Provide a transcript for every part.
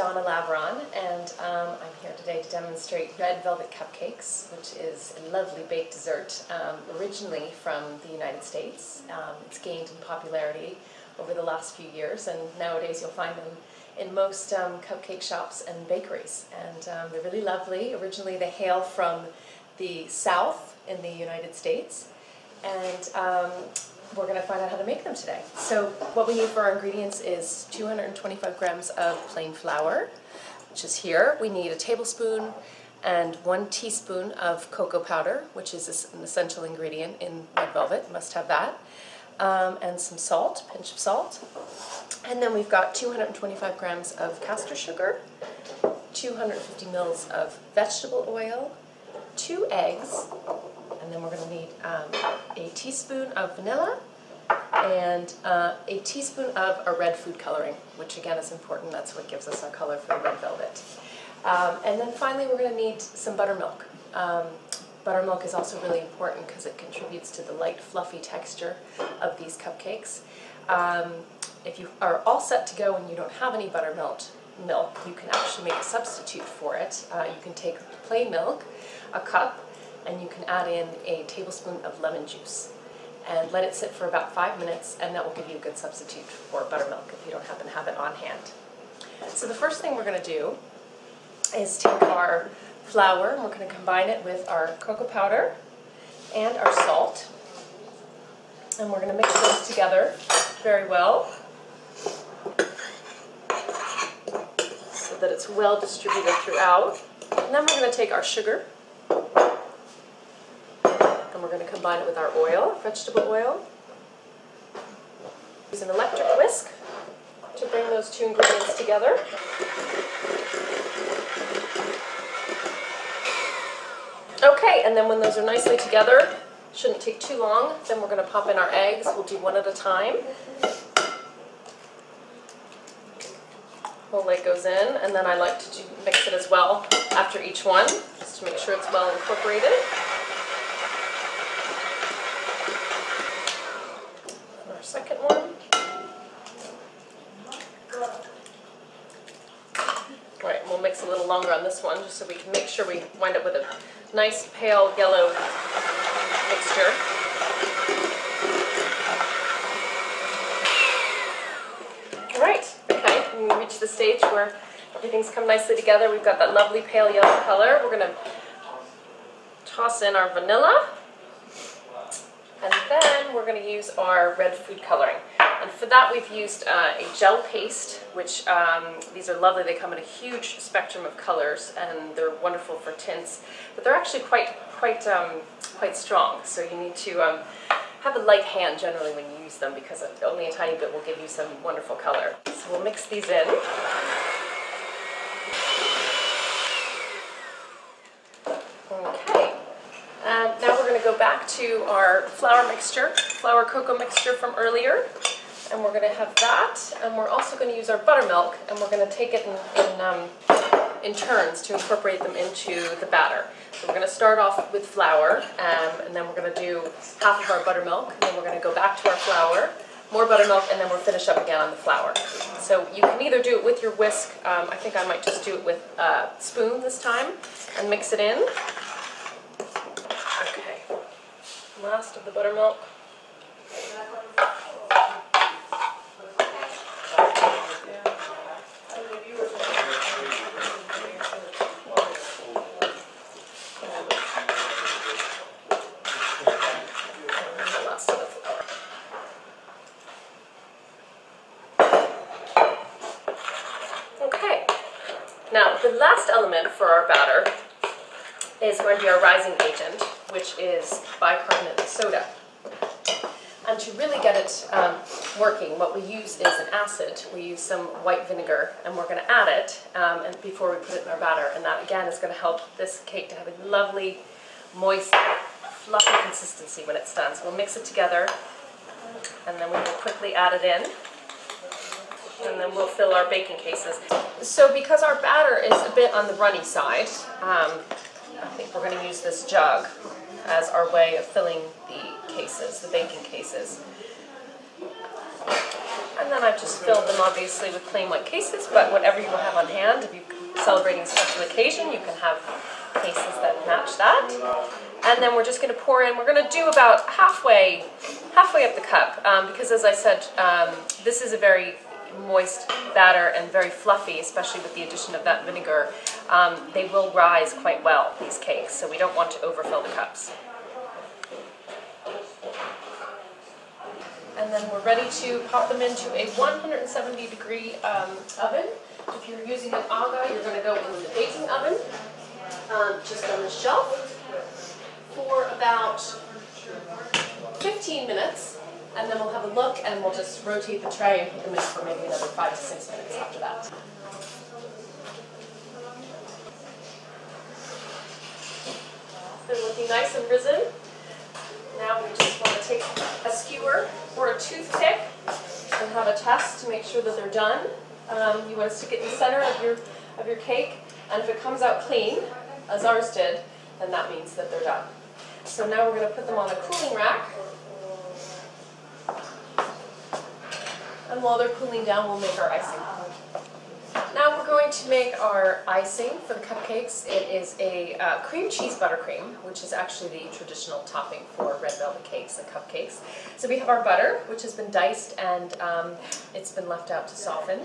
Donna Lavron, and I'm here today to demonstrate red velvet cupcakes, which is a lovely baked dessert originally from the United States. It's gained in popularity over the last few years, and nowadays you'll find them in most cupcake shops and bakeries. And they're really lovely. Originally they hail from the South in the United States, and we're going to find out how to make them today. So what we need for our ingredients is 225 grams of plain flour, which is here. We need a tablespoon and 1 teaspoon of cocoa powder, which is an essential ingredient in red velvet, must have that, and some salt, a pinch of salt. And then we've got 225 grams of castor sugar, 250 mils of vegetable oil, 2 eggs, and then we're going to need a teaspoon of vanilla and a teaspoon of our red food coloring, which again is important. That's what gives us our color for the red velvet. And then finally we're going to need some buttermilk. Buttermilk is also really important because it contributes to the light, fluffy texture of these cupcakes. If you are all set to go and you don't have any buttermilk, you can actually make a substitute for it. You can take plain milk, a cup, and you can add in a tablespoon of lemon juice and let it sit for about 5 minutes, and that will give you a good substitute for buttermilk if you don't happen to have it on hand. So the first thing we're going to do is take our flour and we're going to combine it with our cocoa powder and our salt, and we're going to mix those together very well so that it's well distributed throughout. And then we're going to take our sugar and we're going to combine it with our oil, vegetable oil. Use an electric whisk to bring those two ingredients together. Okay, and then when those are nicely together, shouldn't take too long, then we're going to pop in our eggs. We'll do one at a time. Whole egg goes in, and then I like to mix it as well after each one, just to make sure it's well incorporated. And our second one. All right, we'll mix a little longer on this one, just so we can make sure we wind up with a nice pale yellow mixture. Alright, okay, when we reach the stage where everything's come nicely together, we've got that lovely pale yellow color. We're going to toss in our vanilla, and then we're going to use our red food coloring. And for that we've used a gel paste, which these are lovely. They come in a huge spectrum of colors, and they're wonderful for tints, but they're actually quite strong. So you need to have a light hand generally when you use them, because only a tiny bit will give you some wonderful color. So we'll mix these in. Okay, and now we're going to go back to our flour cocoa mixture from earlier. And we're going to have that, and we're also going to use our buttermilk, and we're going to take it in turns to incorporate them into the batter. So we're going to start off with flour, and then we're going to do half of our buttermilk, and then we're going to go back to our flour, more buttermilk, and then we'll finish up again on the flour. So you can either do it with your whisk. I think I might just do it with a spoon this time and mix it in. Okay, last of the buttermilk. Now, the last element for our batter is going to be our rising agent, which is bicarbonate soda. And to really get it working, what we use is an acid. We use some white vinegar, and we're going to add it and before we put it in our batter. And that, again, is going to help this cake to have a lovely, moist, fluffy consistency when it's done. So we'll mix it together, and then we will quickly add it in. And then we'll fill our baking cases. So because our batter is a bit on the runny side, I think we're going to use this jug as our way of filling the cases, the baking cases. And And then I've just filled them obviously with plain white cases, but whatever you will have on hand. If you're celebrating a special occasion, you can have cases that match that. And then we're just going to pour in, we're going to do about halfway up the cup, because as I said, this is a very moist batter and very fluffy, especially with the addition of that vinegar. They will rise quite well, these cakes, so we don't want to overfill the cups. And then we're ready to pop them into a 170-degree oven. If you're using an aga, you're going to go in the baking oven, just on the shelf, for about 15 minutes. And then we'll have a look and we'll just rotate the tray and put them in for maybe another 5 to 6 minutes after that. They're looking nice and risen. Now we just want to take a skewer or a toothpick and have a test to make sure that they're done. You want to stick it in the center of your cake, and if it comes out clean, as ours did, then that means that they're done. So now we're going to put them on a cooling rack. And while they're cooling down, we'll make our icing. Now we're going to make our icing for the cupcakes. It is a cream cheese buttercream, which is actually the traditional topping for red velvet cakes and cupcakes. So we have our butter, which has been diced and it's been left out to soften.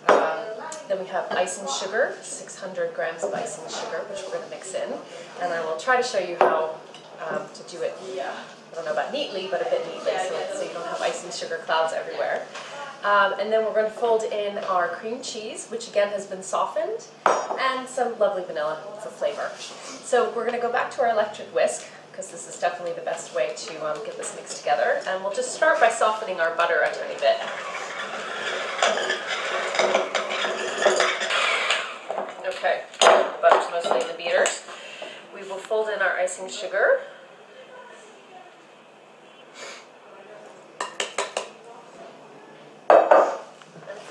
Then we have icing sugar, 600 grams of icing sugar, which we're going to mix in. And I will try to show you how to do it, I don't know about neatly, but a bit neatly, so you don't have icing sugar clouds everywhere. And then we're going to fold in our cream cheese, which again has been softened, and some lovely vanilla for flavor. So we're going to go back to our electric whisk, because this is definitely the best way to get this mixed together. And we'll just start by softening our butter a tiny bit. Okay, the butter's mostly in the beaters. We will fold in our icing sugar.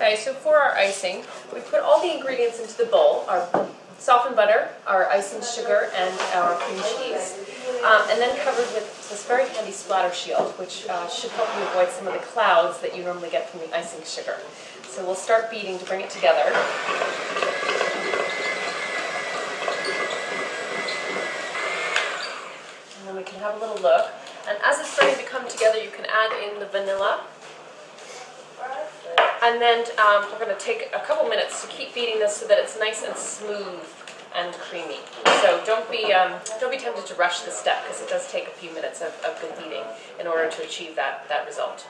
Okay, so for our icing, we put all the ingredients into the bowl, our softened butter, our icing sugar, and our cream cheese, and then covered with this very handy splatter shield, which should help you avoid some of the clouds that you normally get from the icing sugar. So we'll start beating to bring it together. And then we can have a little look. And as it's starting to come together, you can add in the vanilla. And then we're going to take a couple minutes to keep beating this so that it's nice and smooth and creamy. So don't be tempted to rush this step, because it does take a few minutes of good beating in order to achieve that result.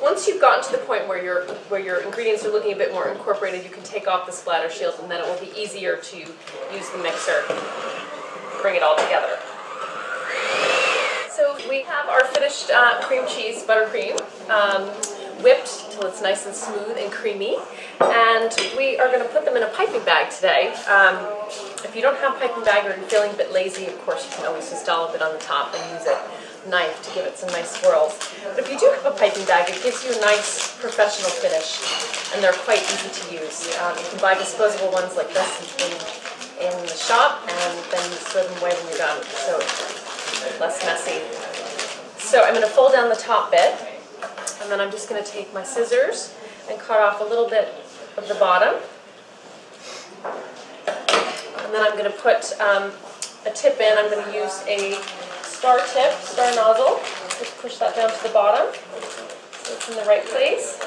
Once you've gotten to the point where your ingredients are looking a bit more incorporated, you can take off the splatter shield, and then it will be easier to use the mixer to bring it all together. So we have our finished cream cheese buttercream, whipped till it's nice and smooth and creamy, and we are going to put them in a piping bag today. If you don't have a piping bag or you're feeling a bit lazy, of course you can always just dollop it on the top and use a knife to give it some nice swirls. But if you do have a piping bag, it gives you a nice professional finish, and they're quite easy to use. You can buy disposable ones like this in the shop, and then you throw them away when you're done. So less messy. So I'm going to fold down the top bit, and then I'm just going to take my scissors and cut off a little bit of the bottom. And then I'm going to put a tip in. I'm going to use a star nozzle. Just push that down to the bottom so it's in the right place.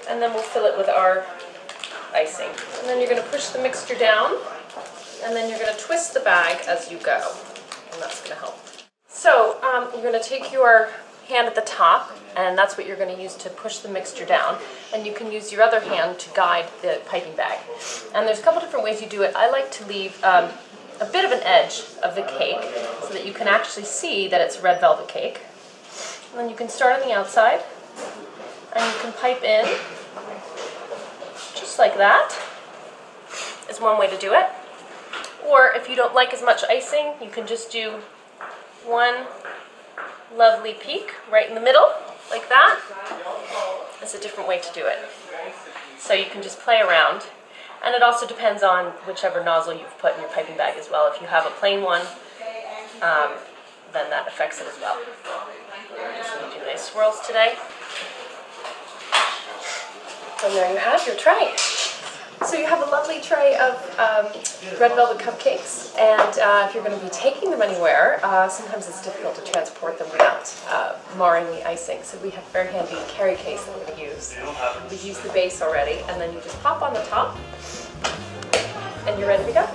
And then we'll fill it with our icing. And then you're going to push the mixture down, and then you're going to twist the bag as you go. And that's going to help. So you're going to take your hand at the top, and that's what you're going to use to push the mixture down. And you can use your other hand to guide the piping bag. And there's a couple different ways you do it. I like to leave a bit of an edge of the cake so that you can actually see that it's red velvet cake. And then you can start on the outside, and you can pipe in just like that. Is one way to do it. Or if you don't like as much icing, you can just do one lovely peak right in the middle, like that. That's a different way to do it. So you can just play around. And it also depends on whichever nozzle you've put in your piping bag as well. If you have a plain one, then that affects it as well. We're just going to do nice swirls today. And there you have your tray. So you have a lovely tray of red velvet cupcakes, and if you're going to be taking them anywhere, sometimes it's difficult to transport them without marring the icing. So we have a very handy carry case that we're going to use. We've used the base already, and then you just pop on the top, and you're ready to go.